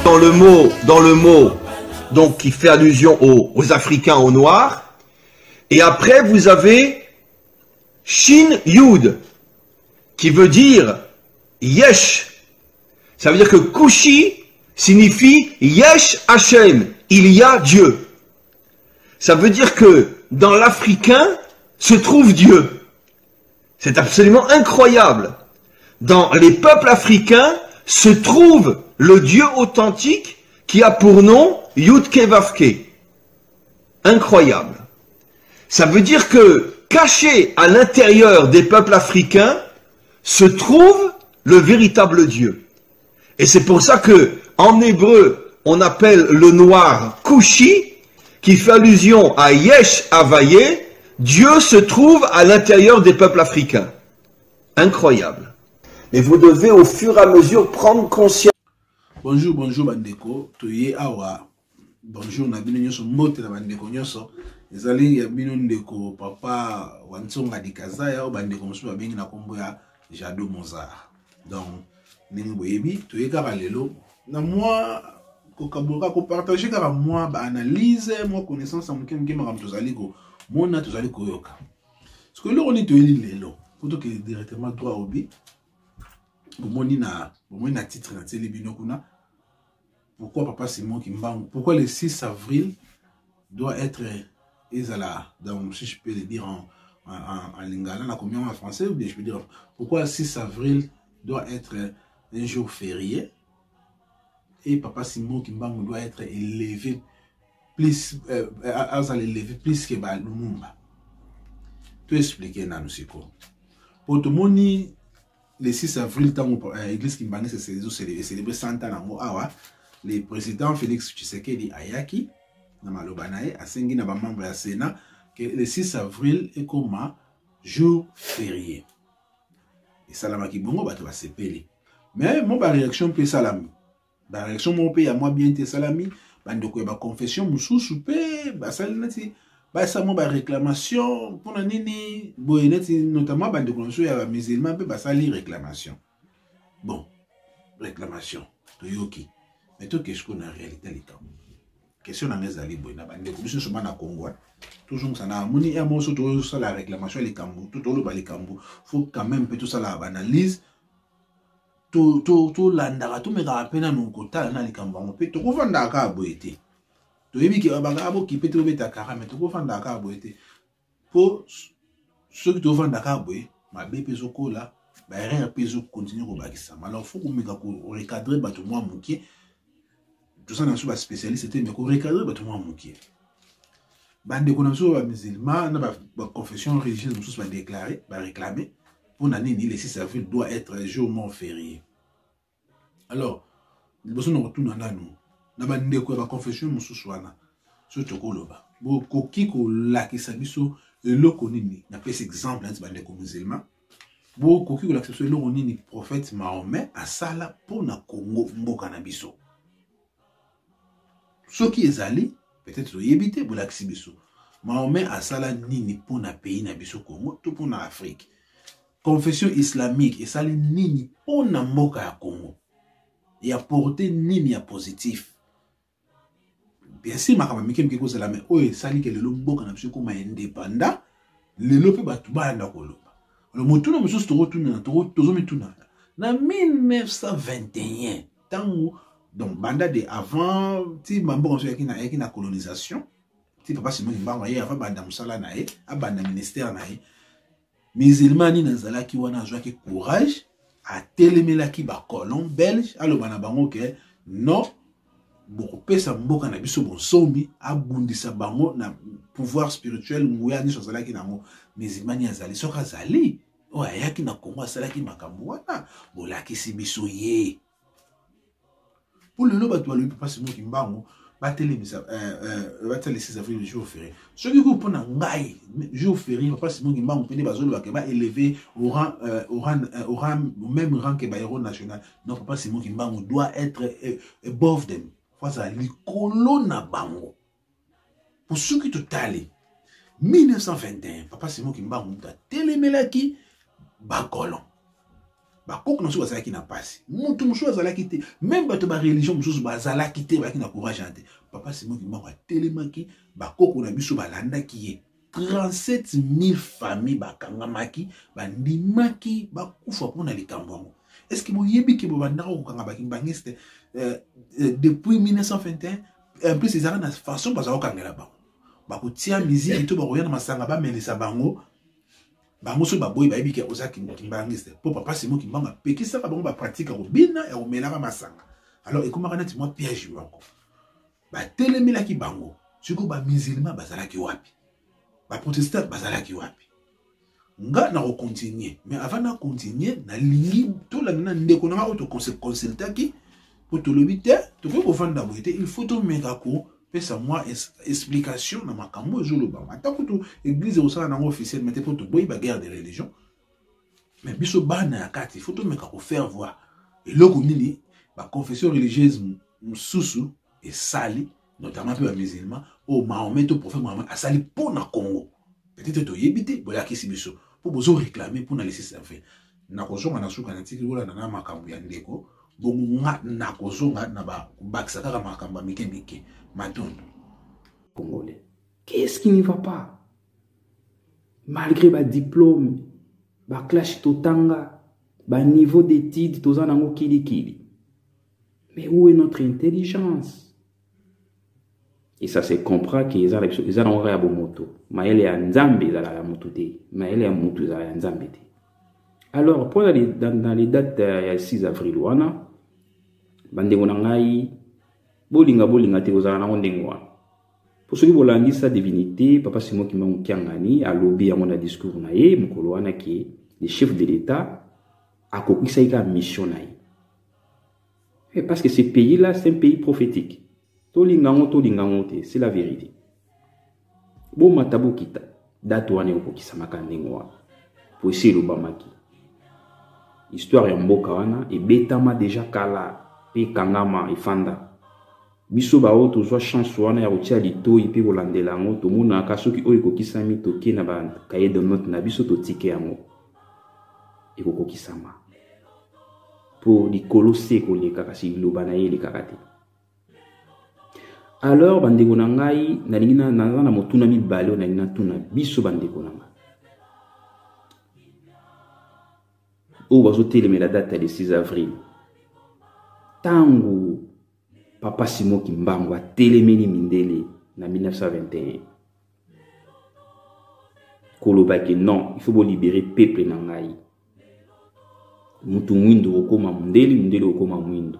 dans le mot donc qui fait allusion aux Africains, aux Noirs. Et après, vous avez Shin Yud, qui veut dire Yesh. Ça veut dire que Kushi signifie Yesh Hashem, il y a Dieu. Ça veut dire que dans l'Africain se trouve Dieu. C'est absolument incroyable. Dans les peuples africains se trouve le Dieu authentique qui a pour nom Yudke Vavke. Incroyable. Ça veut dire que caché à l'intérieur des peuples africains se trouve le véritable Dieu. Et c'est pour ça que en hébreu on appelle le noir Kushi, qui fait allusion à Yesh Havaye. Dieu se trouve à l'intérieur des peuples africains. Incroyable. Et vous devez au fur et à mesure prendre conscience. Bonjour, bonjour bandeko. Toye awa. Bonjour na bino nyoso mote na bandeko nyoso. Ezali ya bino ndeko papa Wansonga Dikazaya o bandeko mosu ba bengi na kombo ya Jado Mozart. Donc ningi boyebi toye kaka lelo na moi ko partager kaka moi ba analyse moi connaissance en muke makambo tozali ko mona tozali koyoka. Ce que l'on est toyeli lelo poto ke directement droit au but. Bomoni na titre na télé bino kuna. Pourquoi Papa Simon Kimbangu? Pourquoi le 6 avril doit être Ezala, donc si je peux le dire en lingala, na combien en français, ou bien je peux dire pourquoi le 6 avril doit être un jour férié et Papa Simon Kimbangu doit être élevé plus plus que Lumumba. Tout expliquer na nous pour tout le monde. Le 6 avril, tant l'église Kimbangu s'est célébré 100 ans. Le président Félix Tshisekedi Ayaki, Namalobanae, a sengi na membre de la Sénat, que le 6 avril est comme un jour férié. Et Salama Kibongo va se payer. Mais mon réaction peut salami. Ma réaction mon pays à moi bien te salami. Bandoko ba confession musu soupe ba salinati ba sa mo ba réclamation pour nini boyeneti notamment bandoko so ya musulman pe ba sali réclamation. Bon, réclamation toyoki. Mais tout qu'est-ce qu'on a en réalité les camps. Question dans les alliés boyna bandeko biso so na Congo. Toujours ça na moni et moi surtout ça la réclamation les cambo tout au le cambo. Faut quand même peu tout ça la analyse. Tout landara tout me rappelle non kota na les cambo on peut tout vendre ka boyete. To yebi ki abanga abo ki peut tout beta kara mais tout vendre ka boyete. Pour ceux qui te vendre ka boye ma BP zokola ba rien peso continue ko bakisa. Alors faut qu'on me ko recadrer ba tout moi mukie. Tout ça dans ce spécialiste c'était mais qu'on recadrer ba tout moi mukie. Bande ko na so ba musulman na ba confession religieuse musus ba déclarer ba réclamer pour l'année le 6 avril doit être un jour non férié. Alors, nous devons retourner à nous. Nous avons une confession musus wana. So tokoloba. Bo koki ko la ki sabiso lo konini. Na pes exemple hein bande ko musulman. Bo koki ko la ki sabiso lo konini prophète Mahomet a sala pour na Congo mboka na biso. Ce qui est allé peut-être yebite bo la ki biso. Mahomet a sala nini pour na pays na biso Congo, tout pour na Afrique. Confession islamique et sali nini pour na mboka ya Congo. Et apporter nini ya positif. Bien sûr, ma camarade Mikem Kiko Salame, oye, sali que le mboka na biso comme indépendant, le lope batu banda koloba. Le motuna monsieur se retourne na 1921, tant donc banda de avant, ti mambo qui na colonisation, ti papa Simon Kimbangu ya avant banda musala na e, abanda ministère na e. Musulmani na zalaki wana azwaki courage a telemelaki ba colon belge alo bana bango ke non beaucoup pesa mboka na biso bonsomi abundisa bango na pouvoir spirituel nguya ni zalaki nango musulmani azali soka azali o ayaki na Congo azalaki makambo wana bolaki si biso ye pour le loba toi le papa Simon Kimbangu batele misa batele 6 avril le jour férié ce qui vous pona ngai jour férié papa Simon Kimbangu pene bazolo ba ke ba élevé au rang même rang que ba héros national. Non papa Simon Kimbangu doit être above them face à l'icolo na bango pour ceux qui totali 1921 papa Simon Kimbangu ta telemelaki ba colon bakoko naso bazalaki na pasi mutu musu azalaki te même bato ba religion mususu bazalaki te baki na courage ante Papa Simon Kimbangu atelemaki bakoko na biso balandaki ye 37 000 familles bakangamaki bandimaki bakufa mpona likambo yango. Est-ce que boyebi ke bobandaka kokanga bakimbangiste depuis 1921 en plus ezala na façon bazala kokangela bango bakotia musique to bakoya na masanga bamelisa bango bango so baboyi bayebi ke oza kimbangiste po Papa Simon Kimbangu apekisaka bango bapratika kobina ya komelaka masanga. Alors ekomaka neti mwa piège moko batelemelaki bango siko bamusulman bazalaki wapi baprotestant bazalaki wapi nga na recontinue mais avant na continuer na lingi to la na ndeko na ko to consultaki pour to le bité to ko fanda boité il faut to meka ko pesa moi explication na makambo ezolo ba atako to église au sala na officiel mais pour to boy ba guerre de religion mais biso bana ya kati il faut to meka ko faire voir et loko nini ba confession religieuse mususu et sali notamment peu musulman au Mahomet au prophète Mahomet a sali pour na Congo peut-être to yebité bola kisi biso pour besoin réclamer pour na laisser ça faire na kozonga na suka na tiki bola na makambo ya ndeko bongo nga na kozonga na ba bakisa kaka makambo mike mike matondo congolais. Qu'est-ce qui n'y va pas? Malgré ba diplôme, ba clash totanga, ba niveau d'études tozanango kili kili. Mais où est notre intelligence? Et ça se comprend qu'ils ont un moto. Mais elle est en Zambie, elle a moto. Mais elle est en moto, elle est en Zambie. Alors, pour dans les dates du 6 avril, wana, bande ngai, bolinga te ozana ndengwa. Pour ceux qui veulent sa divinité, Papa Simon Kimbangu Kiangani a lobby à mon discours naie, mukolo wana qui le chef de l'État a kokisa ika mission naie. Parce que ce pays-là, c'est un pays prophétique. C'est la vérité. Bon matabu kita datu wane uko kisamaka ndengwa pour essayer le bamaki. Histoire ya mboka wana e betama déjà kala pe kangama ifanda. Biso ba o tozwa chance wana ya kotia litoi pe kolandela ngo to mona ka soki oyo kokisami toke na ba kaye de note na biso to tike yango. E kokisama. Pour di kolose ko le kakasi loba na ye le kakati. Alors, bandeko na ngai, na motuna mibale na nina tuna biso bandeko na ngai. O bazo teleme la date de 6 avril. Tangu Papa Simon Kimbangu a telemeni mindele na 1921. Kolobaki non, il faut libérer peuple na ngai. Mutu mwindo okoma mundele okoma mwindo.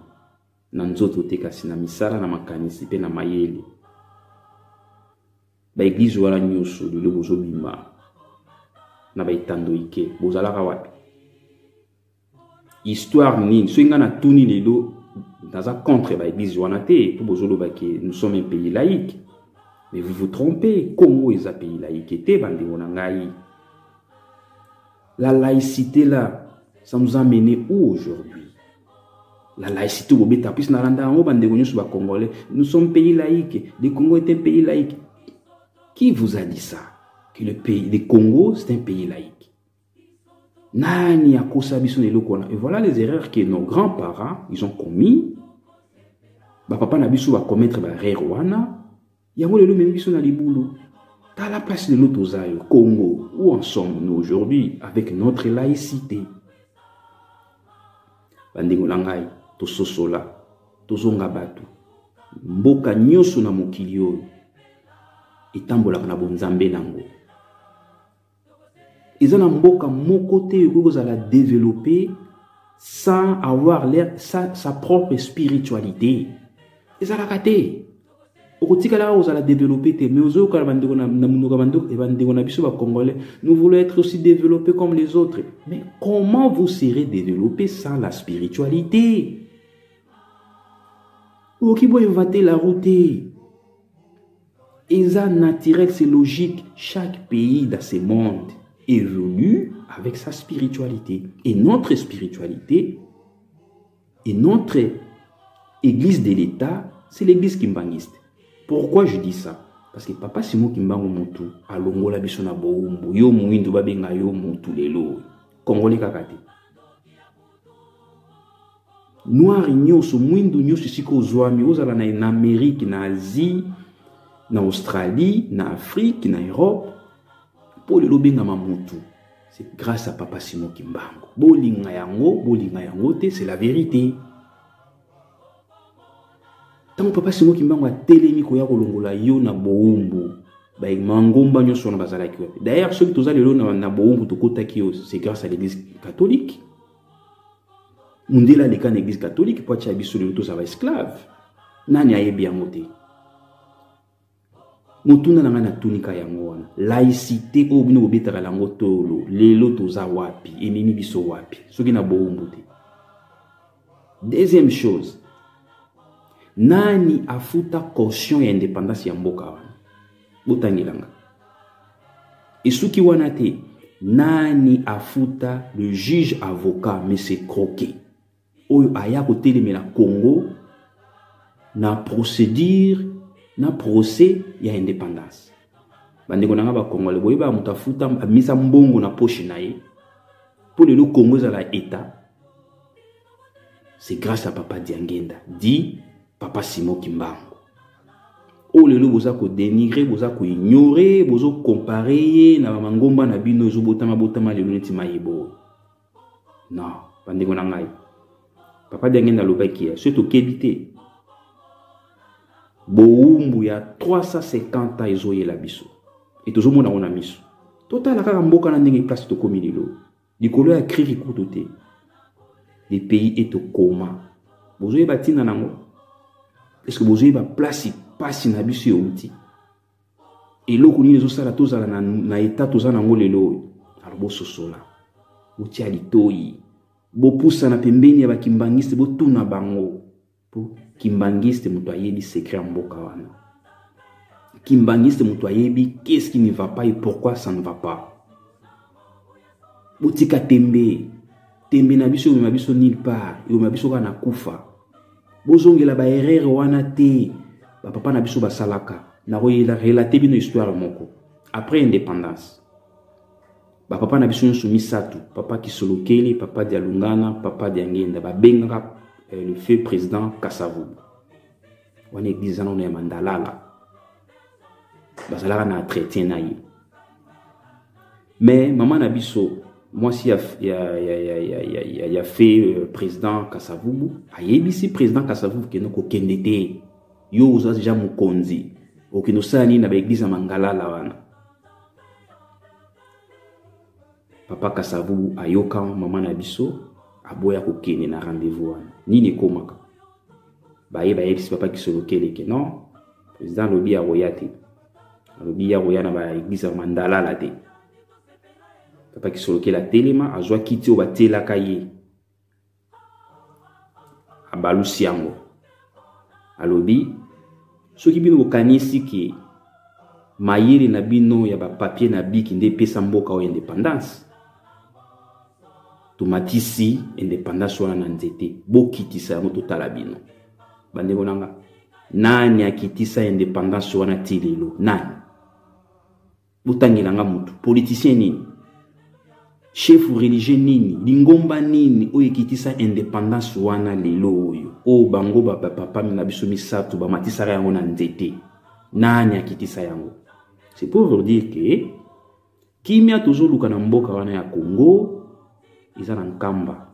Na nzoto te kasi na misala na makanisi pe na mayele ba église wala nyoso lelo bozo bima na ba itando ike bozalaka wapi histoire nini so inga na tuni lelo dans un contre ba église wana te pour bozo loba ke nous sommes un pays laïque mais vous vous trompez. Congo est un pays laïque te bande na ngai. La laïcité là ça nous a mené où aujourd'hui? La laïcité au bêta plus n'aranda en bande de congolais. Nous sommes pays laïque. Le Congo est un pays laïque. Qui vous a dit ça? Que le pays du Congo c'est un pays laïque. Nani a kosabiso de lokona. Et voilà les erreurs que nos grands-parents ils ont commis. Ba papa na biso va commettre ba erreur wana. Yango le même biso na libulu. À la place de l'autre Congo, où en sommes-nous aujourd'hui avec notre laïcité? Bandingo langai. Tososola, tozonga batu, mboka nyoso na mokili oyo etambolaka na bonzambe nango. Eza na mboka moko te okozala développer sans avoir sa propre spiritualité. Ezalaka te. Okotikala ozala développer te, mais ozoka bandeko na munoko bandeko e bandeko na biso ba congolais, nous voulons être aussi développés comme les autres. Mais comment vous serez développés sans la spiritualité? Qui peut inventer la route? Et ça naturel, c'est logique. Chaque pays dans ce monde évolue avec sa spiritualité. Et notre spiritualité et notre église de l'État, c'est l'église kimbangiste. Pourquoi je dis ça? Parce que Papa Simon Kimbangu Mutu, à Longola Bisona Boumbu, yo Mouindu Babenga yo Mutu lelo, Congolais kakate. noir nyonso mwindu nyonso siko ozwami ozala na Amérique, na Asie, na Australie, na Afrique, na Europe, pour le lobenga mamutu. C'est grâce à Papa Simon Kimbangu. Bolinga yango te, c'est la vérité. Tant Papa Simon Kimbangu a telemi koya kolongola yo na boumbu, ba mangomba nyonso na bazala ki. D'ailleurs ceux qui tozali lo na boumbu to kotaki yo, c'est grâce à l'église catholique. Mundela leka na église catholique po tia biso le to ça va esclave. Nani ayebi yango te. Mutuna na ngana tunika yango wana. Laïcité o bino obetaka lango tolo, lelo toza wapi, emimi biso wapi. Soki na boumbu te. Deuxième chose, nani afuta caution ya indépendance ya mboka wana. Botangilanga. Et soki wana te, nani afuta le juge avocat mais c'est croqué. Oyo aya kotelemela Congo na procédure na procès ya indépendance. Bandeko nanga ba Congolais boye ba mutafuta amisa mbongo na poche na ye. Pour le Congo za la état. C'est grâce à Papa Diangenda, dit Papa Simon Kimbangu. O lelo boza ko dénigrer, boza ko ignorer, bozo comparer na mangomba na bino zo botama lelo neti mayebo. Non, bandeko nanga. Papa Diangenda lobaki ya surtout kebité. Boumbu ya 350 ans ezoye la biso. Et tozo mona ona miso. Total kaka mboka na ndenge place to komi lelo. Likolo ya cri kutote. Les pays est au coma. Bozo e batina nango. Est-ce que bozo e ba place passe na biso yo uti. Et loko ni zo sala tozala na état tozana ngo lelo. Alors bo sosola. Bo tia litoi. Bo poussa na pembeni ya bakimbangiste bo tuna bango. Po kimbangiste muto ayebi secret mboka wana. Kimbangiste muto ayebi qu'est-ce qui ne va pas et pourquoi ça ne va pas. Botika tembe na biso ma biso nulle part, yo ma biso kana kufa. Bozongela ba erreur wana te. Ba papa na biso basalaka. Na royela relater bino histoire moko. Après indépendance. Ba papa na biso nso misatu, papa Kisolokeli, papa Dialungana, papa Diangenda, ba bengaka le feu président Kasavubu. On est 10 ans, on est mandalala. Basalaka na entretien na ye. Mais maman Nabiso, moi si il y a fait président Kasavubu, ayebisi président Kasavubu que noko kendete yo oza déjà mukonzi. Okino sani na ba église mangalala wana. Papa Kasavubu ayoka maman Nabiso aboya kokene na rendez-vous wana. Nini komaka. Bayebisi papa Kisolokeli que non, président lobi aroyate. Lobi ya roya na ba église mandalala te. Papa Kisolokeli atelema azwa kiti o batelaka ye. Abalusi yango. Alobi soki bino bokanisi ki mayele na bino ya ba papier na biki nde pesa mboka o indépendance. Tomatisi indépendance wana na nzete bokitisa yango totala bino. Bandeko nanga nani akitisa indépendance wana tilelo nani? Botangilanga mutu politicien nini? Chef religieux nini? Lingomba nini oyo ekitisa indépendance wana lelo oyo? O bango ba papa na biso misatu ba matisa yango na nzete. Nani akitisa yango? C'est pour vous dire que kimia tozoluka na mboka wana ya Congo ils ont nkamba,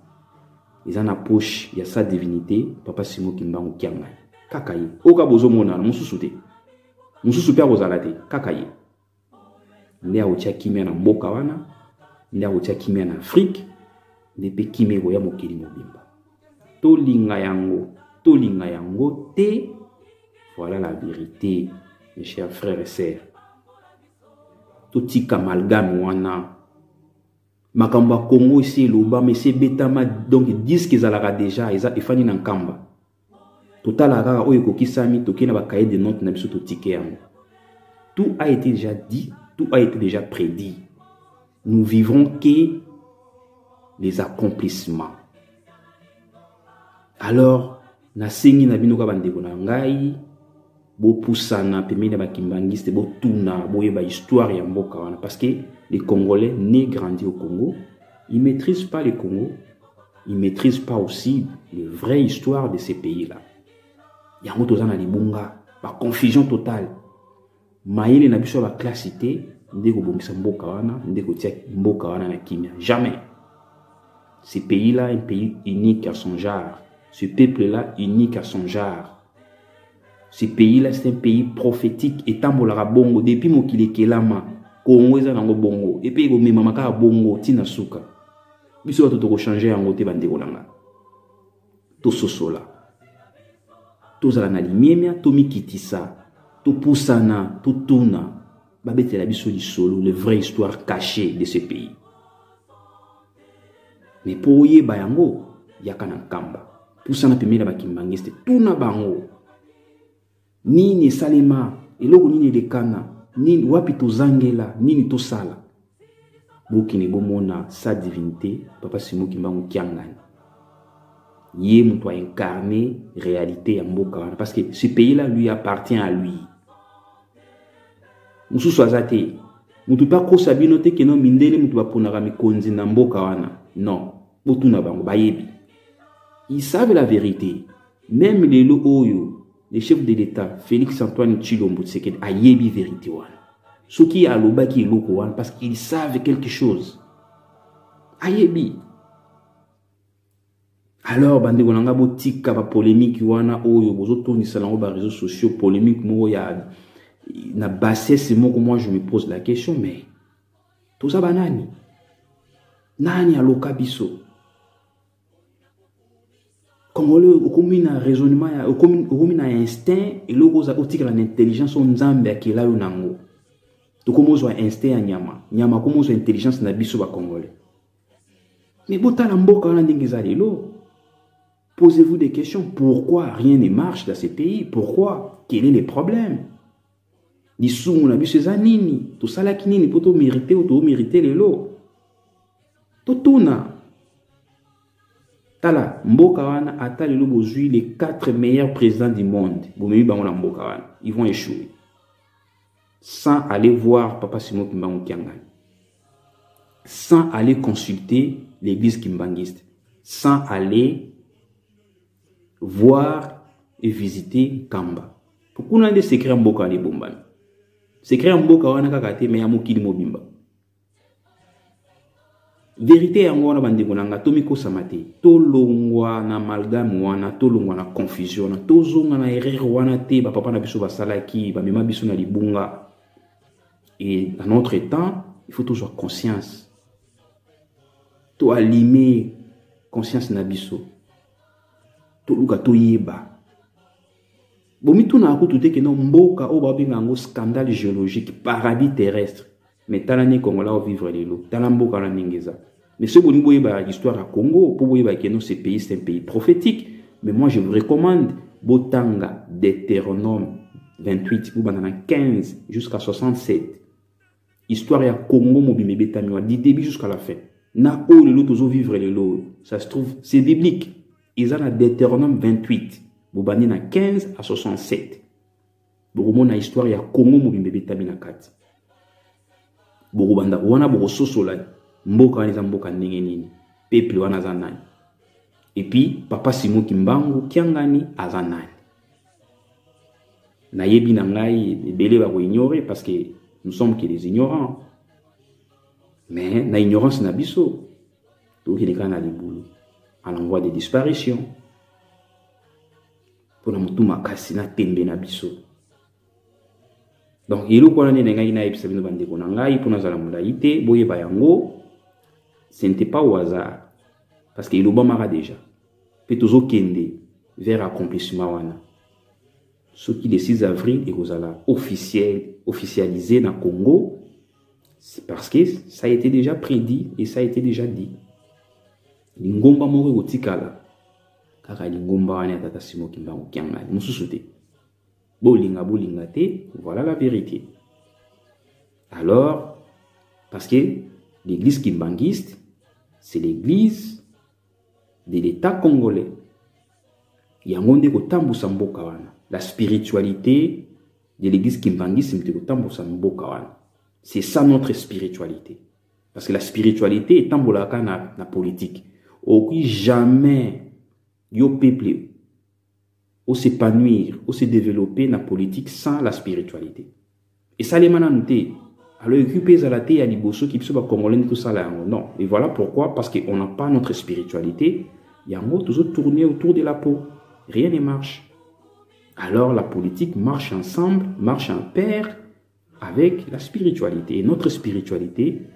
ils ont na poche ya sa divinité Papa Simon Kimbangu kianga kakaye oka bozo mona mususu te mususu pia bozala te kakaye ndia otia kimia na mboka wana ndia otia kimia na Afrique ndepe kimego ya mokili mobimba tolinga yango te. Voilà la vérité mes chers frères et sœurs. Totika amalgame wana makamba Congo ici loba mais c'est betama donc disque ezalaka déjà efani na nkamba totala kaka oyo kokisami tokena ba cahier de notes na biso totike yango. Tout a été déjà dit, tout a été déjà prédit. Nous vivrons que les accomplissements. Alors nasengi na bino ka bandeko na ngai bo poussana pemena ba kimbangiste bo tuna boyeba histoire ya mboka wana parce que les Congolais nés grandis au Congo, ils maîtrisent pas le Congo, Ils ne maîtrisent pas aussi la vraie histoire de ces pays-là. Il y a un libunga, la confusion totale. Maïle n'a pas la classité, ndeko bongisa mboka wana, ndeko tia mboka wana na kimia. Jamais. Ce pays-là est un pays unique à son genre. Ce peuple-là unique à son genre. Ce pays-là c'est un pays prophétique. Et tambola bongo depuis mokile kelama, Congo eza nango bongo. Et puis go mema maka bongo tina suka. Biso bato toko changer yango te bandeko nanga. To sosola. To zala na limemia, to mikitisa, to pusana, to tuna. Babete la biso di solo, la vraie histoire cachée de ce pays. Mais pour y bayango, yakana kamba. Pusana pemela bakimbangiste, tuna bango. Nini salema, eloko nini lekana, nini wapi to zangela, nini to sala. Bokini bomona sa divinité, papa Simon Kimbangu Kiangani. Yé mouto a incarné réalité en Mboka. Parce que ce pays-là lui appartient à lui. Moussou soazate. Moutou pas ko sabinote que non mindele moutou ba ponara mi konzi na Mboka wana. Non. Botuna bango bayebi. Ils savent la vérité. Même les oyo, les chefs de l'État, Félix Antoine Tshilombo Tshisekedi a yebi vérité wana. Ceux qui a l'oba qui est loko parce qu'ils savent quelque chose. Ayebi. Alors, bande gonanga botika ba polémique wana oyo bozo toni salango ba réseaux sociaux polémique mo ya na bassesse moko moi je me pose la question mais tout ça banani nani aloka biso Congolais okomi na raisonnement ya okomi na instinct et loko za otika na intelligence on nzambe akela yo nango to komo zo instinct ya nyama komo zo intelligence na biso ba Congolais mais botala mboka wana ndingiza lelo. Posez-vous des questions. Pourquoi rien ne marche dans ces pays? Pourquoi? Quel est le problème? Dissous, on a vu ces anini. Tout ça là qui n'est pas mérité ou tout mérité les lots. Tout na. Tala, Mboka wana ata les lots les 4 meilleurs présidents du monde. Ils vont échouer. Sans aller voir Papa Simon Kimbangu Kiangani. Sans aller consulter l'église kimbangiste. Sans aller voir et visiter Kamba. Pourquoi on a des secrets en Mboka les bombami? Secrets en Mboka wana kakate mais amokili mobimba. Vérité en wana bande konanga tomiko samate. To longwa na amalgame wana, to longwa na confusion, to zonga na erreur wana te ba papa na biso basalaki, ba mema biso na libunga. Et dans notre temps, il faut toujours conscience. To allumer conscience na biso. Luka to yeba. Bomitu na akutute ke no mboka o ba binga ngo scandale géologique paradis terrestre. Mais talane Congolais au vivre les lots. Tala mboka na ningeza. Mais ce boni boyeba l'histoire à Congo pour boyeba que non ce pays c'est un pays prophétique. Mais moi je vous recommande Botanga Deutéronome 28 ou banana 15 jusqu'à 67. Histoire à Congo mobimé betamiwa du début jusqu'à la fin. Na o le lot tozo vivre les lots. Ça se trouve c'est biblique. Ils ont Deutéronome 28. Boubani na 15 à 67. Boubou na histoire ya Congo mobimbe betami na kati. Boubanda wana boko sosola mboka wana mboka ndenge nini. Peuple wana zanani. Et puis Papa Simon Kimbangu Kiangani azanani. Na yebi na ngai ebele ba ko ignorer parce que nous sommes que des ignorants. Mais na ignorance na biso. To ki lekana libulu. À l'envoi des disparitions. Pour la mutuma kasina tembe na biso. Donc, il y a des gens qui ont été pour nous boye bayango, ce n'était pas au hasard. Parce qu'il y a déjà. Peut-être kende vers accomplissement. Ce qui, le 6 avril, est officialisé dans le Congo, c'est parce que ça a été déjà prédit et ça a été déjà dit. Lingomba moko gotikala kaka lingomba wana tata Simon Kimbangu Kiangani mususu te bolinga te, voilà la vérité. Alors parce que l'église kimbangiste c'est l'église de l'État congolais. Yangonde ko tambusa mboka wana. La spiritualité de l'église kimbangiste c'est ko tambusa mboka wana. C'est ça notre spiritualité. Parce que la spiritualité est tambolaka na politique. Aucun jamais, yo peuple, ou s'épanouir, ou se développer dans la politique sans la spiritualité. Et ça, les manantés, alors occupez à la tête à l'Ibosso qui peut congolais tout ça là. Non. Et voilà pourquoi, parce qu'on n'a pas notre spiritualité, il y a un mot toujours tourné autour de la peau. Rien ne marche. Alors la politique marche ensemble, marche en pair avec la spiritualité. Et notre spiritualité,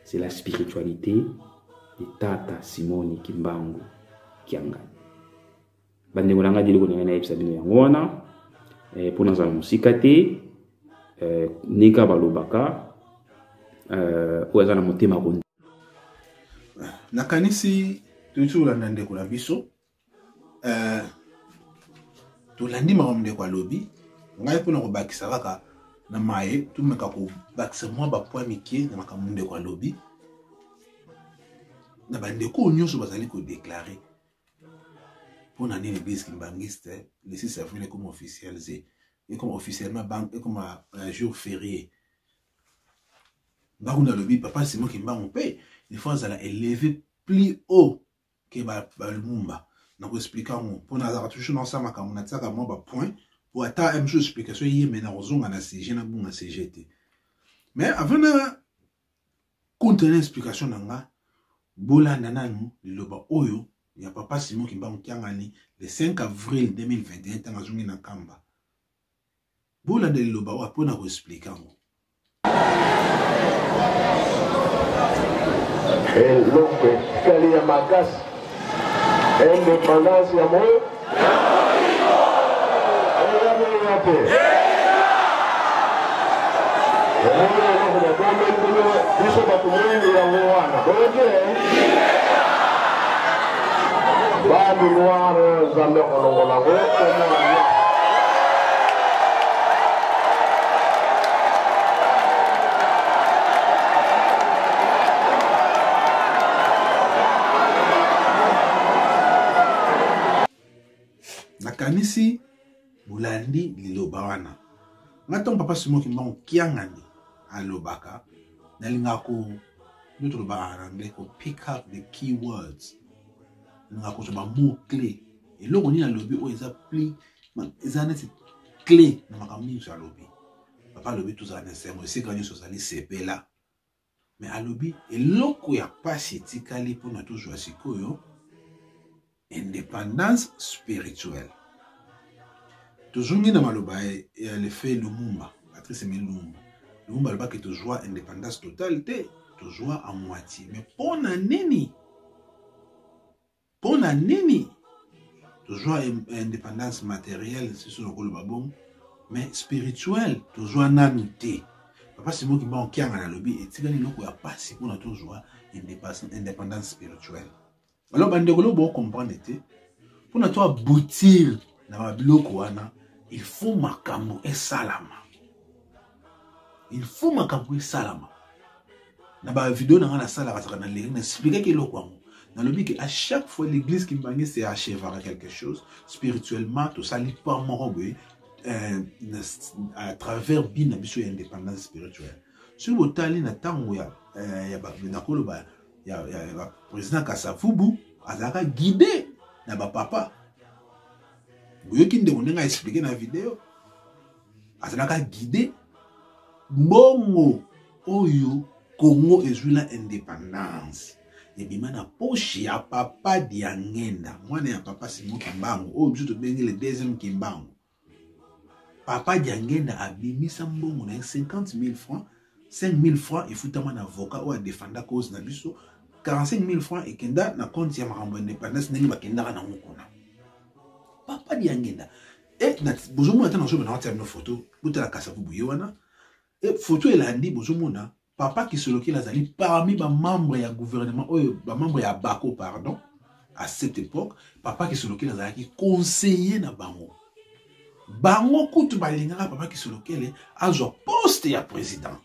c'est la spiritualité de Tata Simoni Kimbangu Kiangani. Bandeko nanga dili ko na epsa bino yango wana pona za musika te nika balobaka oza na motema ko nakanisi tutula ndeko na biso tulandi maomde kwa lobi ngai pona ko bakisa kaka na maye tumeka ko bakisa mwa ba point mikie na makamunde kwa lobi na bandeko nyonso bazali ko déclarer pour année l'église kimbangiste le 6 avril comme officialisé et comme officiellement banque et comme un jour férié. Dans le but papa c'est moi qui m'a paye il faut ça élever plus haut que le mumba. Donc expliquant pour nous toujours ensemble comme on a ça comme moi point pour attendre une chose explication hier maintenant aux on a CG na bon CGT. Mais avant de contenir explication nanga bola nananu le ba oyo il y a papa Simon Kimbangu Kiangani le 5 avril 2021 dans la journée na Kamba. Bola de loba wa pona ko expliquer ngo. El lope kali ya magas. Indépendance ya moyo. Badu noir zambe kolongola go nakanisi bulandi liloba wana ngaton papa Simon Kimbangu Kiangani alobaka nalinga ko notre ba anglais ko pick up the keywords nga ko ba mot clé et là on y a lobby o eza pli eza net clé na makamni so lobby papa lobby tout ça nécessaire c'est quand so sali CP là mais à lobby et loko ya pasi tikali pour na toujours sikoyo indépendance spirituelle toujours ni na maloba et le fait Lumumba Patrice Lumumba Lumumba le que toujours indépendance totale toujours à moitié mais pour na nini toujours indépendance matérielle c'est sur le babon mais spirituelle toujours nanuté papa c'est moi qui m'a en na lobby et tigani loko ya pasi pour na toujours indépendance spirituelle alors bandeko lo bo comprendre té pour na toi aboutir na ba biloko wana il faut makambo et salama na ba vidéo na sala ka na lire na expliquer que loko amo dans le but que à chaque fois l'église qui m'a c'est achever quelque chose spirituellement tout ça li pas morobé à travers bien biso indépendance spirituelle sur botali na tango ya ba nakolo ba ya président Kasavubu azaka guidé na ba papa boyoki ndeko ndenga expliquer na vidéo azaka guidé bongo oyo Congo ezula indépendance et bima na poche ya papa Diangenda mwana ya papa Simon Kimbangu oyo biso tobengi le deuxième Kimbangu papa Diangenda abimisa mbongo na 50 000 francs 5 000 francs il faut un avocat ou à défendre cause na biso 45 000 francs et kenda na compte ya makambo indépendance ndenge bakenda na ngokona papa Diangenda et na bozomona tana jobe na wata na photo butala Kasavubu yewana et photo elandi bozomona papa qui se loquait lazali parmi les membres du gouvernement ba membres ya Bako pardon à cette époque papa qui se loquait lazali conseiller na bango kutu balingaka papa qui se loquait azo poste ya président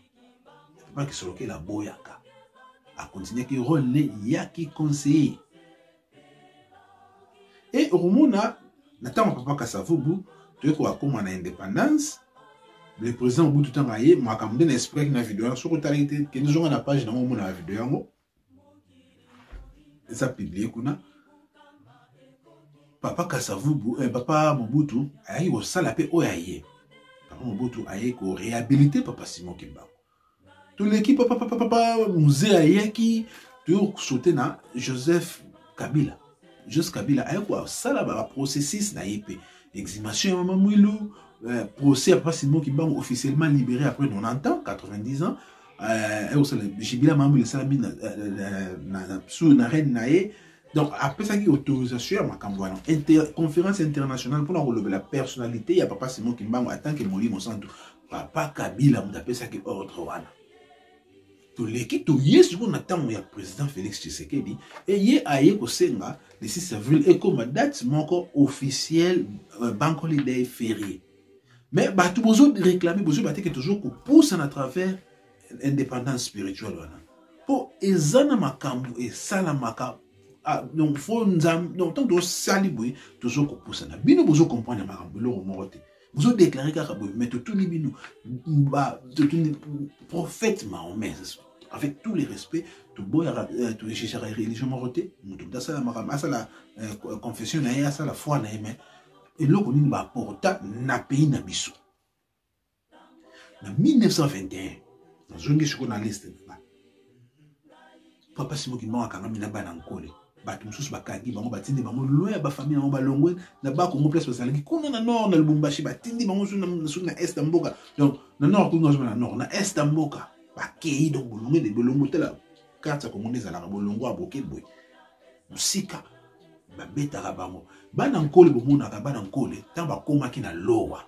papa qui se loquait la boyaka a continué que rôle ya qui conseiller et romona natama papa Kasavubu tu ko akoma na indépendance le président au bout du temps aye makamde na expliquer na vidéo sur totalité que nous avons na page na mo na vidéo yango ça publié kuna papa Kasavubu papa Mobutu ayi ko sala pe oyaye papa Mobutu ayi ko réhabiliter papa Simon Kimbangu toute l'équipe papa musée ayeki tu sauter na Joseph Kabila ayi ko sala ba processus na yepe exhumation Maman Mwilu procès à papa Simon Kimbangu officiellement libéré après 90 ans 90 ans Jibila Mamou le salami sous na reine nae donc après ça qui autorisation à Makambouana conférence internationale pour relever la personnalité il y a papa Simon Kimbangu en tant que Molimo Santo papa Kabila m'a appelé ça qui ordre wana to l'équipe to yes qu'on attend il y a président Félix Tshisekedi et y aye ko senga le 6 avril et comme date moko officielle bank holiday férié mais bah tout besoin de réclamer besoin que toujours qu'on pousse à travers indépendance spirituelle pour ezana makambu et sala makambu donc faut donc tant de saliboui toujours qu'on pousse na bino besoin comprendre makambu lo morote besoin déclarer kakaboui mais tout ni bino ba tout prophète Mahomet avec tous les respects tout boya tout chercher religion morote tout da sala makambu asala confession na ya sala foi na mais et lo koni ba porta na pays na biso na 1921 Zongi sur la liste. Papa Simon Kimbangu akanga mina bana nkole. Batu mususu bakangi bango batindi bango loya ba famille bango balongwe na ba Congo place basalangi kuna na nord na Lubumbashi batindi bango na est mboka. Donc na nord kuna na nord na est mboka. Ba kei donc bolongwe de bolongo tela carte congolaise la bolongo aboke boy. Musika ba beta bango. Bana nkole bomona ka bana nkole tant ba komaki na lowa.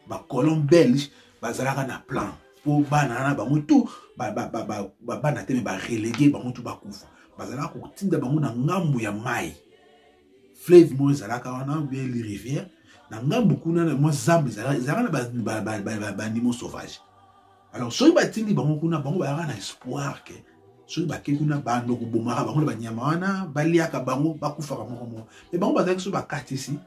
Ba colon belge bazalaka na plan. Pour banana bango tout bana teme ba relégué bango tout bakufa bazala ko tinda bango na ngambu ya mai fleuve mo zalaka wana bien les rivières na ngambu kuna na mo zambe zalaka na ba animaux sauvages alors soki batindi bango kuna bango ba na espoir que soki bakeki kuna bando ko bomaka bango ba nyama wana baliaka bango bakufa bango mo mais bango bazali so bakati ici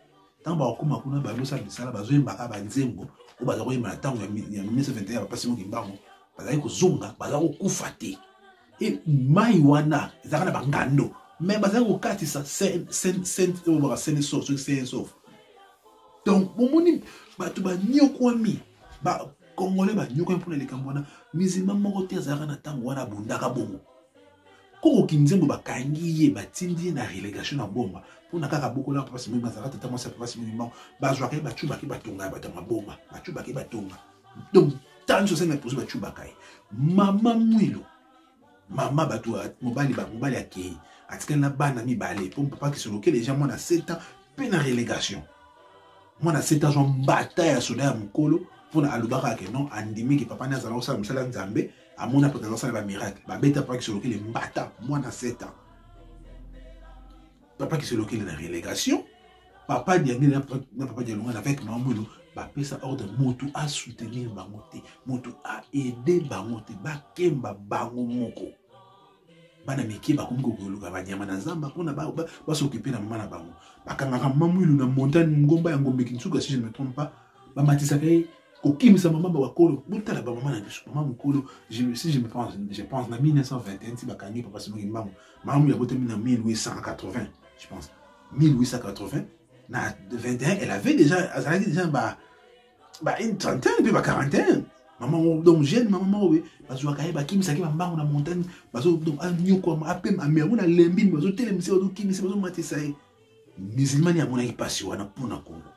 tant ba okuma kuna ba losa bisala bazoyembaka ba nzembo ou bazali koyemba na ntango ya 1921 papa Simon Kimbangu bazali kozonga bazali kokufa te et mai wana ezalaka na bangando mais bazali kokatisa sauf donc bomoni bato banyokwami bakongole banyokwami mpona likambo wana mizima moko te azalaka na ntango wana abundaka bongo koko kinzembo bakangi ye batindi ye na relégation na bomba mpona kaka bokola papa Simon bazalaka tata mwasi ya papa Simon Kimbangu bazwaka ye bacubaki batonga ya bato ya mabomba bacubaki batonga donc tanso senga poso bacubaka ye mama Mwilu mama bato mobali akei atikali na bana mibale mpo papa kisoloke les gens mwana 7 ans mpe na relégation mwana 7 ans mbata ya soda ya mokolo mpona alobaka ke non andimiki papa ne azala kosala mosala nzambe amona mpe azosala bamiracle babeta papa kisolokele mbata mwana 7 ans papa kisolokele na relégation papa diangi na papa dialonga avec Mama Mwilu bapesa ordre motu a soutenir bango te motu a aider bango te bakemba bango moko bana miki bakomi kokoluka banyama na zamba mpona basokipe na mama na bango bakangaka Mama Mwilu na montagne ngomba ya ngombe Kinsuka si je ne me trompe pas bamatisaka ye kokimisa mama bakolo botala ba mama na biso mama mokolo je pense na 1921 si bakangi papa Simon Kimbangu Mama Mwilu abotami na 1880 je pense 1880 na 21 elle avait déjà une trentaine puis quarantaine maman donc jeune maman oui bazwaka ye bakimisaki bambango na montagne bazo donc anyoko apem ameamo na lembi bazo telemisa bazo kimisa bazo matisa ye musulman ya mona ipasi wana pona Congo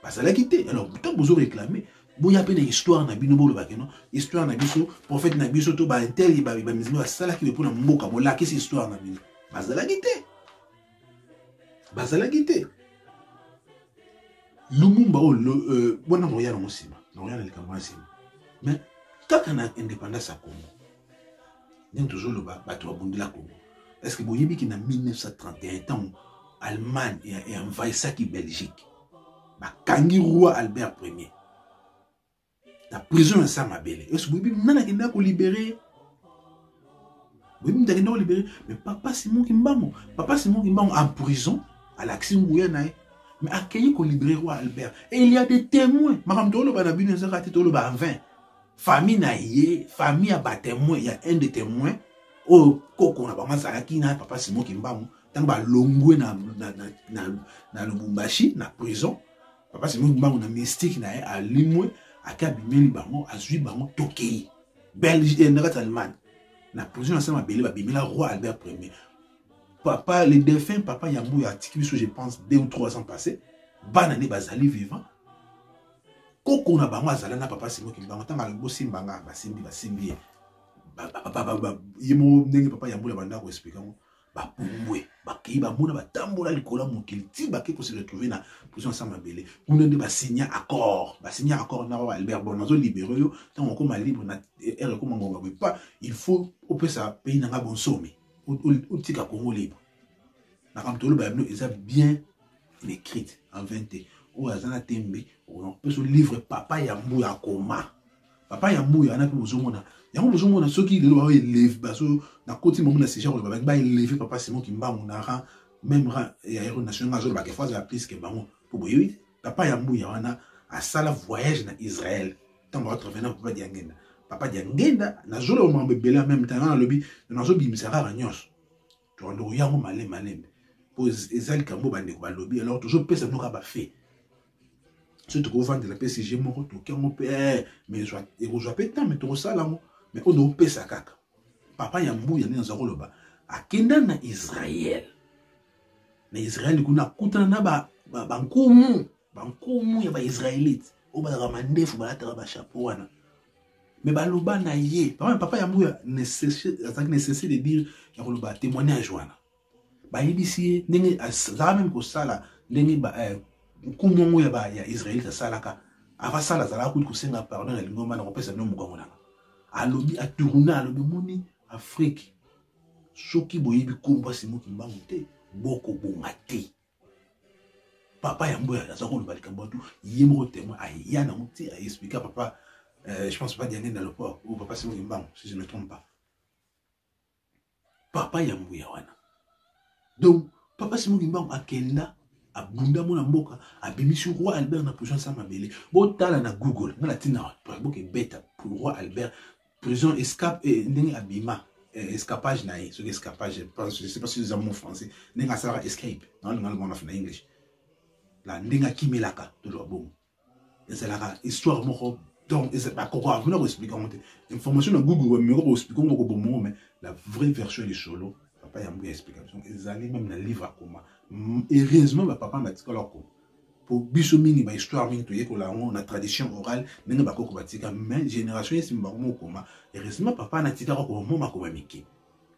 bazalaki te alors tant bozo réclamer boya pe na histoire na bino bolo bakeno histoire na biso prophète na biso to ba intel ba musulman basalaki be pona mboka bolaki si histoire na bino bazalaki te Lumumba bona moya na musima na likambo asima mais kaka na indépendance à Congo n'est toujours le bato abundela Congo est-ce que boyebi ki na 1931 temps Allemagne et envahissaki Belgique bakangi roi Albert Ier la prison de Samabele est-ce que boyebi nana kenda ko libérer boyebi ndakenda ko libérer mais papa Simon Kimbangu en prison à l'action Guyana mais accueilli qu'on libérer roi Albert et il y a des témoins madame tolo ba na bino zakati tolo ba 20 famille na yé famille a ba témoin il y a un des témoins o koko na bango zalaki na papa Simon Kimbangu tant ba longwe na Lubumbashi na prison papa Simon Kimbangu na mystique na a limwe akabimeli bango azui bango tokei Belgique na Allemagne na prison na sama belé ba bimela roi Albert Ier papa le défunt papa Yambou ya tiki biso je pense 2 ou 3 ans passé banane bazali vivant koko na bango azala na papa Simon Kimbangu tanga lo simbanga basimbi yemo ndenge papa Yambou la banda ko expliquer ba pumbwe ba kiba mona ba tambola likola mokili ti ba ke ko se retrouver na prison sama belé kuna nde ba signer accord na Albert bon nazo libérer yo tant on comme libre na ere comme ngonga pas il faut au peu ça pays na bon somme ou tika Congo libre na kam tolo ba eza bien écrite en 20 ou azana tembe on peut se livre papa Yambou ya koma papa Yambou ya na pe bozomona yango bozomona soki lelo ba élève baso na koti momu na séjour ba élever papa Simon Kimbangu na rang même rang ya héros national azol ba ke fois la plus que bango pour boyi papa Yambou ya wana a sala voyage na Israël tant ba revenir papa Diangenda na zolo mo bebela même temps na lobi na zo bimisa rara nyos to ndo yango malem pose ezali kambo bande ko lobi alors toujours pesa no ka ba fait surtout qu'on vend de la PSG mon retour qui on peut mais je rejoins pas tant mais tout ça là mais on doit payer ça kaka papa Yambou ya nza koloba akenda na Israël kuna kutana na bankumu ya ba israélite o ba ramandefu ba la ba chapeau wana mais ba loba na ye papa Yambou ya nécessité de dire ya koloba témoignage wana ba yibisi ndenge za même ko sala ndenge ba kumongo ya Israël salaka ava sala zala ku kusenga pardon na lingoma na kopesa no mukongo na alobi atourna alobi moni Afrique soki boyebi komba Simon Kimbangu te boko bongate papa Yambou ya zako lobali kambotu yemo témoin aya na muti a expliquer papa je pense pas Diane dans le port ou papa Simon Kimbangu si je ne me trompe pas papa Yambou ya wana donc papa Simon Kimbangu akenda abunda mona mboka abimisi roi Albert na prison sama belé botala na Google na latina boke beta pour roi Albert prison escape ndenge abima escapage na so escapage je sais pas si les amours français ndenge sara escape dans le monde en English la ndenge kimelaka to lo bon c'est la histoire moko donc c'est pas quoi vous expliquer information na Google mais ko expliquer ko bon mais la vraie version des solo papa Yambou explication ils allaient même dans le livre à comment heureusement papa m'a dit que pour biso mingi ba histoire mingi to yeko la on a tradition orale ndenge ba koko batika mais génération est simbango koma heureusement papa na tika ko moma ko miki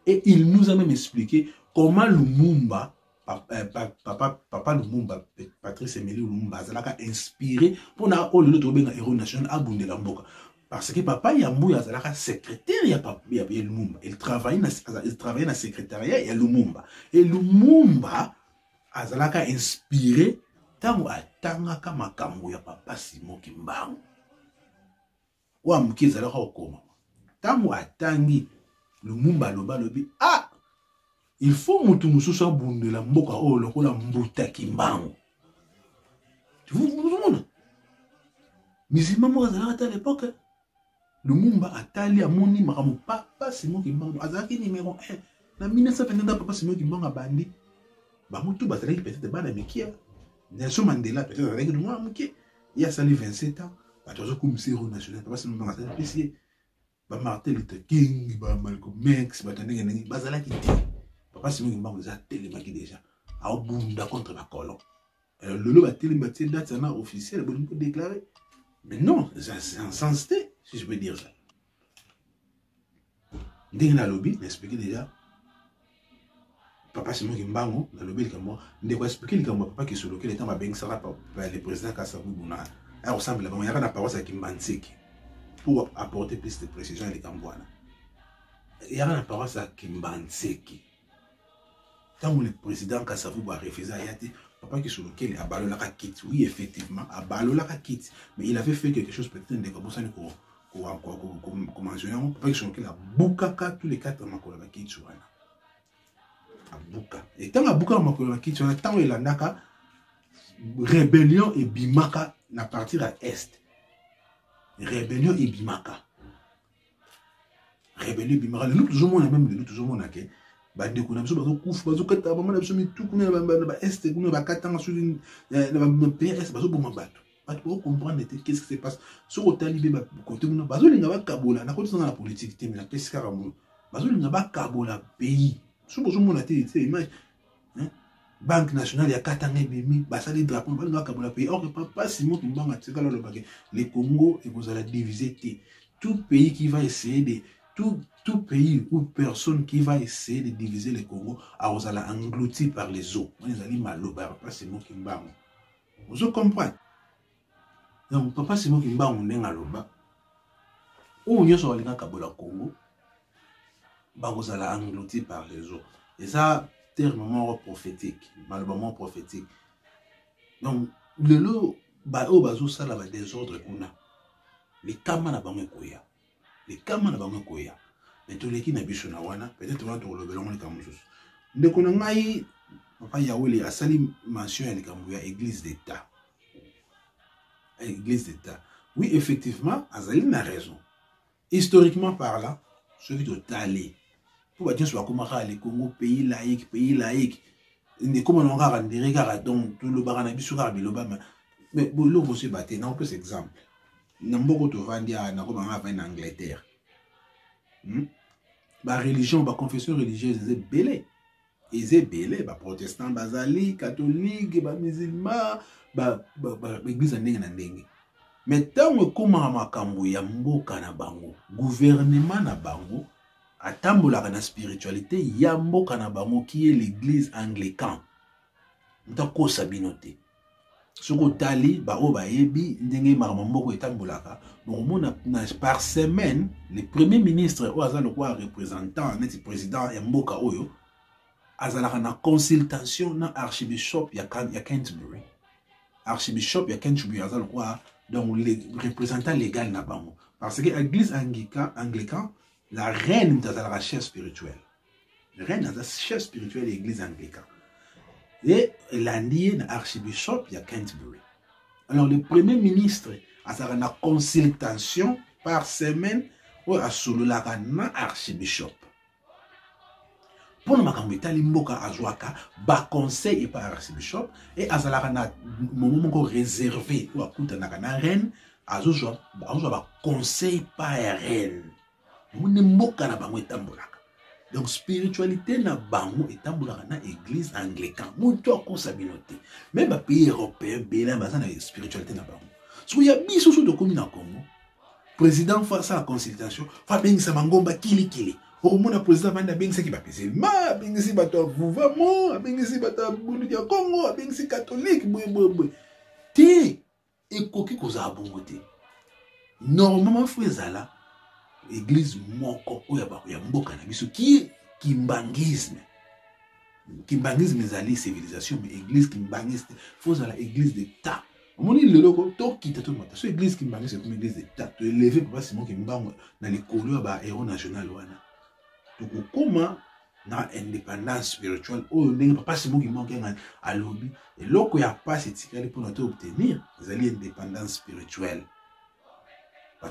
et il nous a même expliqué comment Lumumba papa Lumumba Patrice Emery Lumumba azalaka inspiré pour na o le to benga héros national abundela mboka parce que papa Yambou azalaka secrétaire ya papa ya Lumumba il travaille na secrétariat ya Lumumba et Lumumba azalaka inspiré tango atangaka makambo ya papa Simon Kimbangu wa mukiza la kokoma tango atangi Lumumba lobi il faut mutu mususu abundela mboka o lokola mbuta Kimbangu tu vous musulman mo azalaka à l'époque Lumumba atali amoni makambo papa Simon Kimbangu azalaki numéro 1 na 1922 papa Simon Kimbangu abandi bamutu bazalaki peut-être bana mikia Nelson Mandela peut-être avec nous mukia il y a sali 27 ans batozo comme héros national papa Simon Kimbangu azalaki pesier ba Martin Luther King ba Malcolm X ba tandenge ngi bazalaki te papa Simon Kimbangu déjà télémaki déjà a bunda contre la colon lolo ba télémaki date na officiel bon peut déclarer mais non c'est un sens té si je peux dire ça ndenge na lobby expliquer déjà papa Simon Kimbangu na lobby comme moi ndeko expliquer comme papa qui sur lequel étant ba beng sara le président Kasavubu na a ressemble là il y a na paroisse à Kimbanseki pour apporter plus de précision à les Kambwana il y a na paroisse à Kimbanseki quand le président Kasavubu a refusé à Yati papa qui sur lequel a balola ka kit oui effectivement a balola ka kit mais il avait fait quelque chose peut-être de comme ça comme mentionné papa qui sur lequel a boukaka tous les 4 makola ba kit sur a bouka et tant a bouka makola kit sur tant il andaka rébellion et bimaka na partir à est rébellion et bimaka rébellion bimara le toujours mon même le toujours mon aké bande kuna biso bazo kufa bazo kata ba mana biso mitu kuna ba est kuna ba katanga sur une ba PS bazo boma bato pour comprendre qu'est-ce qui se passe sur au talibé ba côté kuna bazo linga ba kabola na côté dans la politique te na pesi karamu bazo linga ba kabola pays sur bozo mon até image Banque nationale, il y a 4 ans et demi, ça les drapeaux, il y a 4 ans et demi. Or, pas si moi qui me le Congo, et vous allez diviser. Tout pays qui va essayer de. Tout pays ou personne qui va essayer de diviser le Congo, vous allez engloutir par les eaux. Vous allez maloba, pas si moi qui me bats. Vous comprenez? Donc, papa, c'est moi qui me bats, on est à l'oba. Ou nous sommes allés dans le Congo, vous allez engloutir par les eaux. Et ça, terme prophétique, malheureusement prophétique. Donc, le lot, au bazou, ça, là, désordre qu'on a. Les kamas na bango koya. Les kamas na bango koya. Mais tous les qui n'habitent pas wana, peut-être on va trouver le ballon de Kamousus. Dès qu'on a eu, papa Yahweh a sali mention à l'Église Église d'État. Église d'État. Oui, effectivement, Azaline a raison. Historiquement parlant, ce qui est allé. Pour dire soit comment les Congo pays laïque. Ne comment on va rendre donc tout le baranabi sur Biloba mais bon là vous se battez non plus exemple. N'importe où vendia na ko banga en Angleterre. Ba religion ba confession religieuse c'est belé ba protestant bazali catholique ba musulman ba église ndenge na ndenge. Mais tant que comment makambo ya mboka na bango gouvernement na bango atambola na spiritualité yambo kana bango qui est l'église anglicane ntako sabinote soko tali ba o ba yebi ndenge makambo etambolaka bon mona par semaine le premier ministre ou azalo quoi représentant net président ya mboka oyo azala na consultation na archbishop ya Canterbury azalo quoi donc le représentant légal na bango parce que l'église anglicane la reine de la chef spirituelle. La reine de la chef spirituelle de l'église anglicane. Et l'année l'archbishop de Canterbury. Alors le premier ministre a une consultation par semaine ou à solo la archbishop. Pour le makambo itali mboka azwaka ba conseil par archbishop et azala na moment réservé ou akuta na reine azozwa ba conseil par reine. Donc spiritualité na bango etambolaka na église anglicane muto akosabinote même ba pays européen bela bazana spiritualité na bango so ya biso so de komi na Congo président fa sa consultation fa bengisa mangomba kili au mona président banda bengisa ki ba musulman bengisi bato mouvement bengisi bato bundu ya Congo bengisi catholique boy te ekoki koza bongo te normalement faut ezala église moko oya ba ya mboka na biso qui kimbangisme ezali civilisation mais église kimbangiste faut la église d'état moni le loko to kita to mata so église kimbangiste comme église d'état to élever papa Simon Kimbangu na likolo ba héros national wana to comment na indépendance spirituelle o ndenge papa Simon Kimbangu ngana alobi et loko ya pas etikali pour nous obtenir ezali indépendance spirituelle.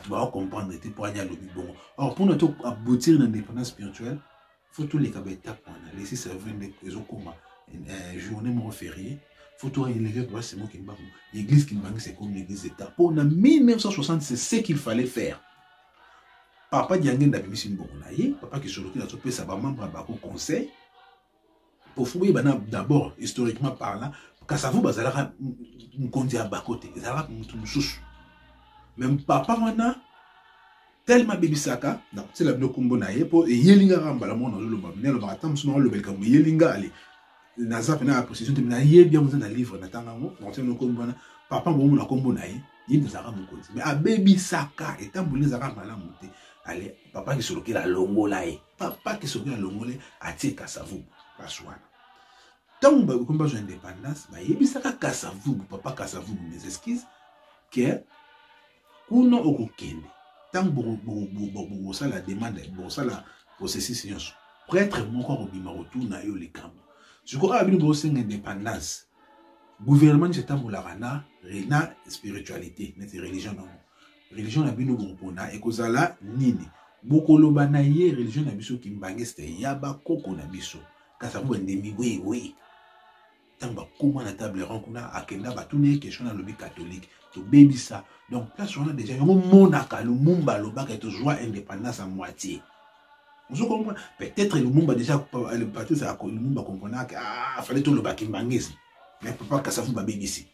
Tu vas comprendre pour aller à l'objet. Or, pour notre aboutir à l'indépendance spirituelle, il faut tous les étapes pour aller. Si ça veut dire que une journée férié, il faut tout élever pour c'est moi qui me bats. L'église qui me bats, c'est comme l'église d'État. Pour 1960, c'est ce qu'il fallait faire. Papa Diangen d'Abimi Simbonaye, papa qui se retrouve à ce ça va membre à au conseil. Pour fouiller d'abord, historiquement parlant, quand ça vous bazala, nous compte à bas côté. Zala, nous souche. Même papa wana tellement bibisaka non c'est la bloc combo naie pour yelinga rambala mon le ba ne le ba tam suma le belka yelinga ali na za pena position te na ye bien na livre na tanga mo on tient no combo na papa mo na combo naie yindi zaka mo konti mais a bibisaka etambuli zaka mala monte allez papa qui soloki la longola e papa qui soloki la longola atika savu paswana tant ba combo indépendance ba yebisaka kasavu papa kasavu mes esquisses que kuno okokende tant bo ça la demande bo ça la processus prêtre moko robima retourna yo les camps je crois abino bo senga indépendance gouvernement c'est tambola na spiritualité net religion na bino bo pona ekozala nini bokoloba na ye religion na biso kimbange c'était yaba koko na biso kasa vous ndemi oui tant ba comment na table ronde kuna akenda ba tourner question na lobby catholique to baby ça donc place on a déjà yo monaka Lumumba lobaka to joie indépendance à moitié. Vous comprenez peut-être Lumumba déjà le parti ça Lumumba comprenait que fallait tout le bakimbangisme mais papa kasa vous ba baby ici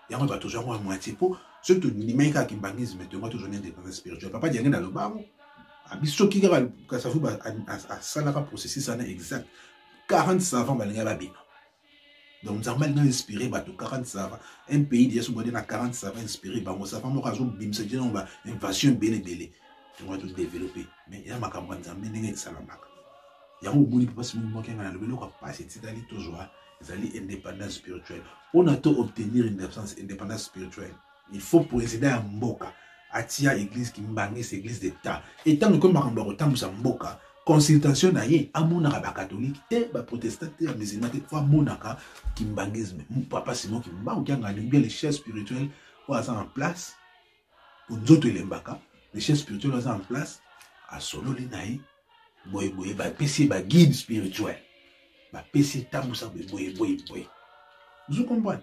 yango ba to joie à moitié pour surtout ni meka kimbangisme to moi toujours indépendance spirituelle papa dianga na lobamo abiso ki ka ça vous ba à salaka processus ça exact 40 savants balinga babino. Donc, nous avons inspiré 40 savants. Un pays déjà souvent 40 savants inspirés. Nous savons que nous avons une invasion belé. Nous avons tout développé. Mais il y a ma campagne de Salamaka. Il y a un bon niveau qui a le capacité d'aller toujours à indépendance spirituelle. On a tout obtenir une indépendance spirituelle. Il faut présider à Mboka. Atia église qui m'bangue, c'est église d'État. Et tant que nous avons autant de Mboka, consultation naïe à mon arabe catholique et ba protestant et musulman fois monaka kimbangisme mon papa Simon kimba ou qui a bien les chefs spirituels ou en place pour nous autres les mbaka les chefs spirituels en place à solo les naïe boy ba pc ba guide spirituel ba pc tamusa boy vous comprenez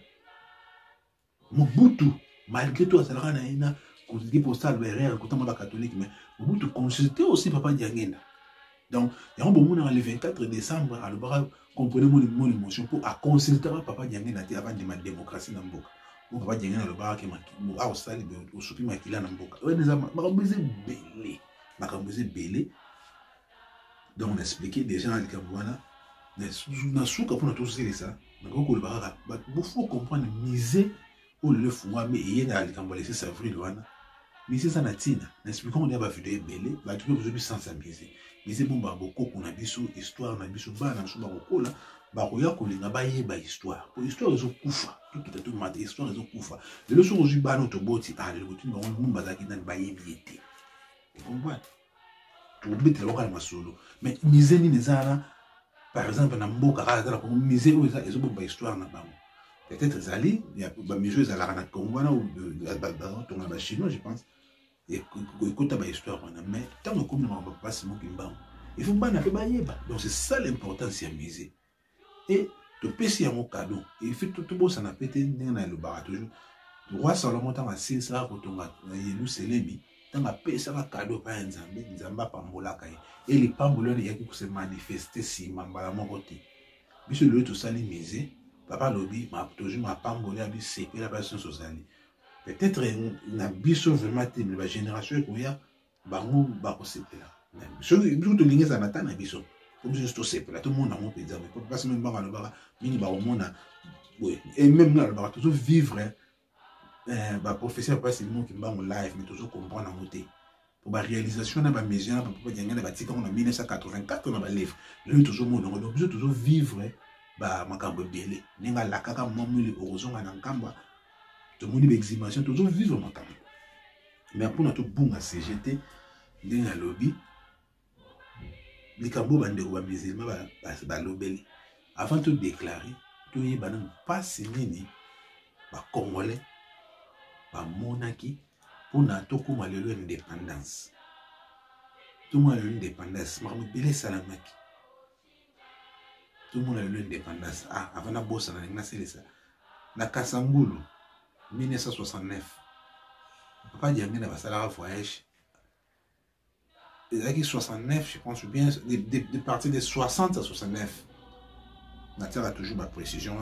Mobutu malgré tout ça la naïna qu'on dit pour ça le RR quand on va catholique mais Mobutu consulter aussi papa Diangena. Donc, il y a un bon moment le 24 décembre, à l'obra, comprenez mon émotion pour consulter papa Diangena avant de ma démocratie dans le Boka. Mon papa Diangena, l'obra qui m'a au salle, au soupi makila dans le Boka. Ouais, nous avons belé. Donc, on a expliqué déjà à l'Ikabouana, on a souka pour nous tous ça. Il faut comprendre, miser ou le fouet, mais il y a l'Ikabouana, c'est ça, mais c'est ça, Natina. N'expliquons qu'on a vidéo belé, bah, tu peux vous sensibiliser. Mais c'est bon, bah, beaucoup qu'on a vu sur histoire, on a vu sur bas, on a vu sur beaucoup là, bah, on a baillé, bah, histoire. Pour histoire, ils ont koufa. Tout qui t'a tout maté, histoire, ils ont koufa. Le leçon où j'ai bah, notre boti, le boti, bah, on a qui n'a baillé biété. Vous comprenez? Tout bête, le local, ma solo. Mais, misé, ni les ara, par exemple, dans Mboka, comme misé, où ils ont bah, histoire, n'a pas. Peut-être, ils allaient, il y a bah, mes jeux, ils allaient à Congwana ou de chinois, je pense. Et écoute ta histoire mais tant que comme on va pas se moquer il faut pas n'a pas donc c'est ça l'importance à miser et te pèse un cadeau et il fait tout beau ça n'a pas été dans le bar toujours le roi Salomon tant à 6 ça quand on a Yerusalem tant à pèse un cadeau pas un nzamba pambola kai et les pambolons il y a qui se manifester si mambala mon côté biso le tout ça les miser papa lobby m'a toujours m'a pambolé bi c'est la passion sociale. Peut-être na biso vraiment la génération qui a bango ba ko sepela so biso to linga sana tana biso comme juste to sepela tout le monde a mon pédale mais pas seulement ba le ba mini ba mona oui et même là ba toujours vivre ba professeur pas seulement qui ba live mais toujours comprendre en côté pour ba réalisation na ba mesure pour pas gagner ba tika en 1984 on a ba livre le toujours monde donc biso toujours vivre ba makambo belé ninga la kaka momuli orozonga na nkamba tout le monde est exhumation, toujours vivre mon temps. Mais pour notre bon à CGT, il y a un lobby. Les cambo bande ou musulmans ba lobby. Avant de déclarer, tout y est pas signé ba congolais, ba monarchie pour notre comme l'indépendance. Tout le monde a l'indépendance. Mahmoud Belé Salamaki. Tout le monde a l'indépendance. Ah, avant la bosse, on a c'est ça. La Kassangulu. 1969. Papa Diangena va faire un voyage. Les 69, je pense bien, de partir de 60 à 69. La terre a toujours ma précision.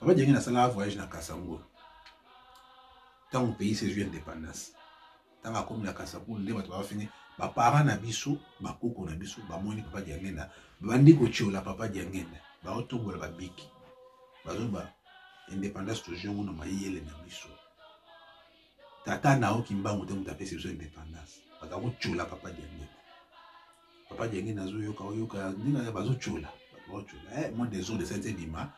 Papa Diangena va faire un voyage dans Kassangulu. Tant mon pays c'est l'indépendance. Tant que comme la Kassangulu, les gens finir. Mes parents n'abisso, mes coco n'abisso, mes moni Papa Diangena. Bandi kocho la Papa Diangena. Ba otongo la biki. Bazoba. Indépendance toujours on a maillé na biso tata nao kimba mote mutape c'est indépendance baka ko chula papa Diangena zo yoka ndinga bazo chula moi des autres de cette bima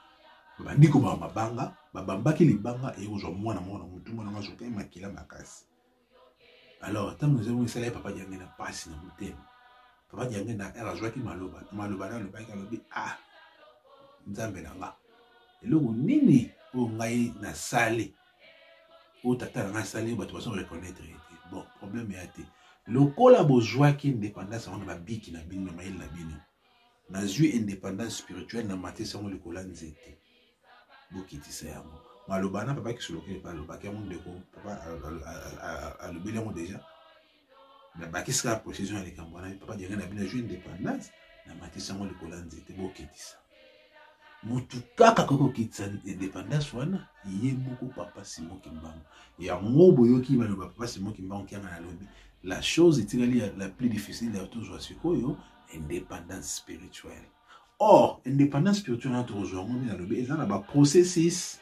bandi ko ba mabanga babambaki libanga et ozo mwana mutu mwana mazoka makila makasi alors tant nous avons essayé Papa Diangena passe na mutema Papa Diangena era joaki maloba na le baka lobi nzambe nanga eloko nini o ngai na sali o tata na sali ba to reconnaître bon problème est até lokola bozwaki indépendance wana babiki na bino na mayele na bino nazwi indépendance spirituelle na mate sango likola nzete bokitisa yango maloba na papa kisolokele balobaki yango ndeko papa alobeli yango déjà na bakisika précision ya likambo wana papa dienge na bino azwi indépendance na mate sango likola nzete bokitisa mutu kaka kokokitisa indépendance wana ye moko papa Simon Kimbangu yango boyoki baloba papa Simon Kimbangu kianga na lobi la chose etikali la plus difficile ya tozwa sikoyo indépendance spirituelle. Or, indépendance spirituelle na tozwa yango na lobi eza na ba processus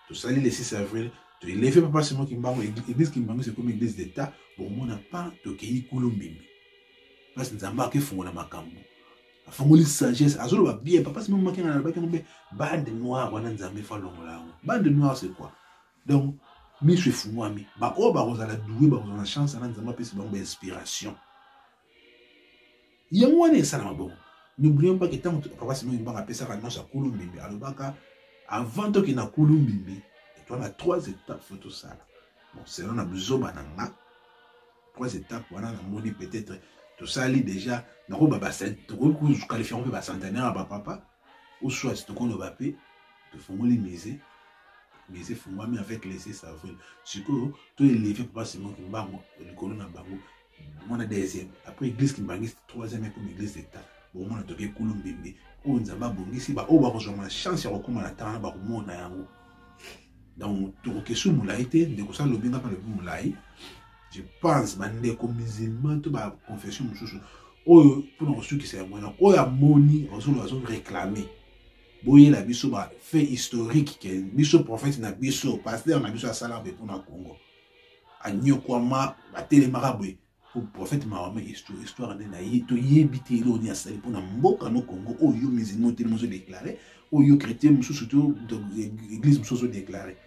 tosali le 6 avril to élever papa Simon Kimbangu église Kimbangu c'est comme église d'état bon mona pas tokei kulumbimbi parce nzamba akifungola makambo afungoli sagesse azoloba bien papa Simon Makenga na bakana be bande noire wana nzambe fa longolango bande noire c'est quoi donc miso efungwami baoyo bakozala doué bakozala chance na nzambe apesi bango inspiration yango wana esalama bongo n'oublions pas que tant papa Simon Kimbangu apesaka nyonso akulumbimbi alobaka avant toki na kulumbimbi toi na 3 étapes faut tout ça bon selon na buzoba na nga 3 étapes wana na moni peut-être tout ça lit déjà na ko baba to ko qualifier on peut ba centenaire ba papa ou soit to ko no bapé to fongoli mise fungwami avec les 6 avril siko to élever papa Simon Kimbangu likolo na bango mona deuxième après église Kimbangu troisième et comme église d'état bon mona to ke kulumbimbi o nzamba bongisi ba o ba ko joma chance ya kokoma na tana ba ko mona yango donc to ko kesu mulaité de ko sa lobinga pa le mulai je pense bandeko musulman to ba confession mususu oyo pour nous qui c'est moi oyo amoni ozo réclamer boye la biso ba fait historique que biso prophète na biso pasteur na biso asala be pour na Congo anyokwama ba telemaka boye pour prophète Mahomet histoire de na yito yebite lo ni asali pour na mboka no Congo oyo musulman te mozo déclarer oyo chrétien mususu to église mususu déclarer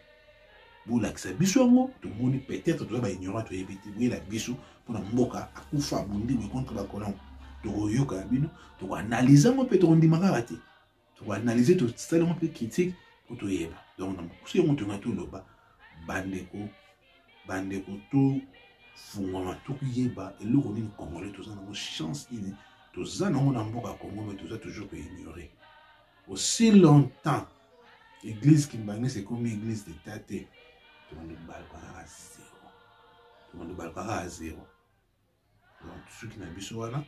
bolakisa biso yango tomoni peut-être toza baignorant toyebi te boyela biso mpona mboka akufa bondimi contre bacolon tokoyoka ya bino tokoanalyse yango mpe tokondima kaka te tokoanalyse tosala yango mpe critique po toyeba donc na mokusu yango tonga toloba bandeko tofungwama tokoyeba eloko nini congolais toza nango chance nini toza nango na mboka ya Congo mais toza toujours koignore aussi longtemps église Kimbangu c'est comme église d'état te tout le monde balka à zéro. Donc, ceux qui n'ont pas besoin là.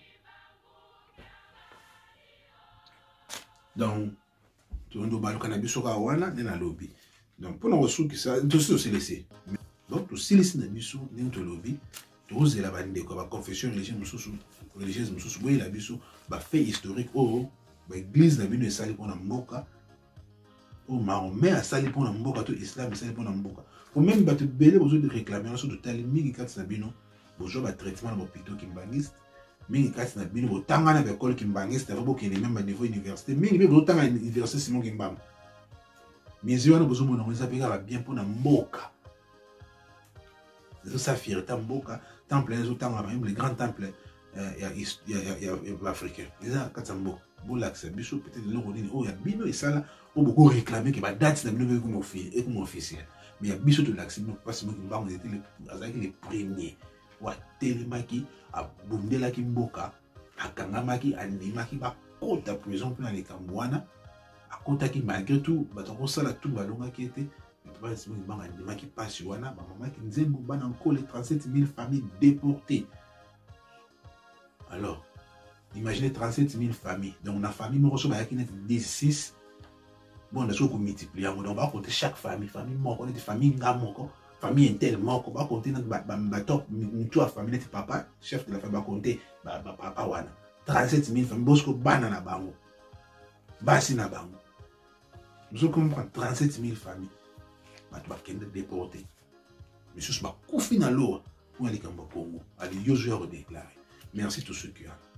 Donc, tout le monde balka na biso ka wana na lobby. Donc, pour nous ceux qui ça, tout ça c'est laissé. Donc, tout ça laissé na biso na to lobby. Tout ça la bande ko ba confession religieuse mususu boye la biso ba fait historique oh ba église na bino esali pona mboka. Oh Mahomet asali pona mboka to islam esali pona mboka. Ou même bato belé besoin de réclamer sur de tali mingi kati na bino besoin ba traitement na hôpital kimbangiste mingi kati na bino botanga na école kimbangiste avant que même ba niveau université mingi be botanga na université Simon Kimbangu mais wana besoin mona ngeza peka bien pour na mboka ça fierté mboka temple les autant même les grands temples africains les kati na mboka bolax biso peut-être le rodini oh ya bino et ça là on beaucoup réclamer que ba date na bino comme officiel. Mais il y a biso de l'accès, parce que nous étions les premiers. Wa telemaki, a bundelaki mboka, a kangamaki, a nimaki, ba kota prison pour les Kambouana, a kota qui malgré tout, baton ça la tout balonga qui était, parce que nous avons nimaki passiwana, ma maman qui nous aime ban encore les 37 000 familles déportées. Alors, imaginez 37 000 familles. Donc la famille me reçoit avec 16. Bon, on a multiplié, on va compter chaque famille, on a des familles, famille interne, on va compter notre famille, papa, chef de la famille, on va compter papa, 37 000 familles, bosco banana bango, bassina bango. Nous comprenons 37 000 familles, on va déporter. Mais ce n'est pas qu'au final, on va aller au Congo, aller au déclarer. Merci à tous ceux qui ont.